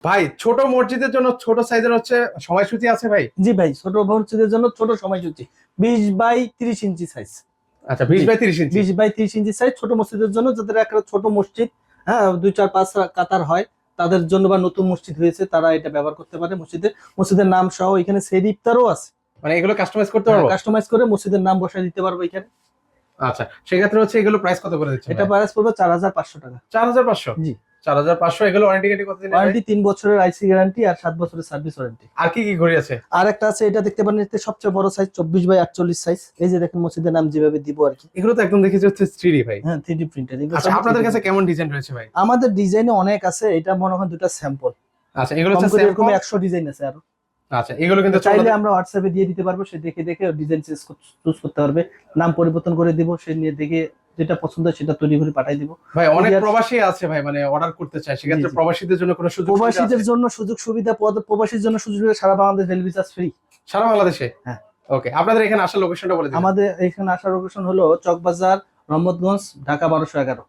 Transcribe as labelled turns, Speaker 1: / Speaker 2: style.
Speaker 1: ভাই ছোট মসজিদের জন্য ছোট সাইজের হচ্ছে সময়সূচি আছে ভাই?
Speaker 2: জি ভাই, ছোট মসজিদের জন্য ছোট সময়সূচি 20 বাই 30 ইঞ্চি সাইজ।
Speaker 1: আচ্ছা 20 by 30 inch.
Speaker 2: 20 by 30 inch size ছোট মসজিদের জন্য, যাদের একটা ছোট মসজিদ, হ্যাঁ 2 4 5 কাতার হয়, তাদের জন্য, বা নতুন মসজিদ হয়েছে তারা এটা ব্যবহার করতে পারে। মসজিদের নাম সহ এখানে সেহরি ইফতারও আছে।
Speaker 1: মানে এগুলো কাস্টমাইজ করতে পারবো?
Speaker 2: কাস্টমাইজ করে মসজিদের নাম বসায় দিতে পারবো এখানে।
Speaker 1: আচ্ছা সেক্ষেত্রে হচ্ছে এগুলো প্রাইস কত করে দিচ্ছেন?
Speaker 2: এটা প্রাইস পড়বে 4500 টাকা।
Speaker 1: 4500?
Speaker 2: জি।
Speaker 1: 4500। এগুলো ওয়ারেন্টি গ্যারান্টি কতদিন?
Speaker 2: ওয়ারেন্টি 3 বছরের আইসি গ্যারান্টি আর 7 বছরের সার্ভিস ওয়ারেন্টি।
Speaker 1: আর কি কি ঘড়ি আছে?
Speaker 2: আর একটা আছে, এটা দেখতে পারেন, এতে সবচেয়ে বড় সাইজ 24 বাই 48 সাইজ। এই যে দেখেন মসজিদের নাম যেভাবে দিব আর কি।
Speaker 1: এগুলো তো একদম দেখেছি হচ্ছে 3D ভাই।
Speaker 2: হ্যাঁ 3D প্রিন্টার।
Speaker 1: আচ্ছা আপনাদের কাছে কেমন ডিজাইন রয়েছে ভাই?
Speaker 2: আমাদের ডিজাইনে অনেক আছে, এটা মনে হয় দুটো স্যাম্পল।
Speaker 1: আচ্ছা এগুলো
Speaker 2: কম
Speaker 1: হচ্ছে
Speaker 2: করে এরকম
Speaker 1: স্যাম্পল।
Speaker 2: 100 ডিজাইন আছে আরো।
Speaker 1: আচ্ছা এগুলো কিন্তু
Speaker 2: চাইলে আমরা হোয়াটসঅ্যাপে দিয়ে দিতে পারবো, সে দেখে দেখে ডিজাইন চুজ করতে পারবে, নাম পরিবর্তন করে দিব, সে নিয়ে দেখে যেটা পছন্দ হয় সেটা তৈরি করে পাঠিয়ে দিব।
Speaker 1: ভাই অনেক প্রবাসী আছে ভাই, মানে অর্ডার করতে চায়, সেক্ষেত্রে
Speaker 2: জি, জি।
Speaker 1: প্রবাসীদের জন্য কোনো সুযোগ সুবিধা আছে?
Speaker 2: প্রবাসীদের জন্য সুযোগ সুবিধা, প্রবাসীর জন্য সুযোগ সুবিধা, সারা বাংলাদেশ ডেলিভারি চার্জ ফ্রি।
Speaker 1: সারা বাংলাদেশে?
Speaker 2: হ্যাঁ।
Speaker 1: ওকে, আপনাদের এখানে আসার লোকেশনটা বলে দিন।
Speaker 2: আমাদের এখানে আসার লোকেশন হলো চকবাজার, রহমতগঞ্জ, ঢাকা 1211।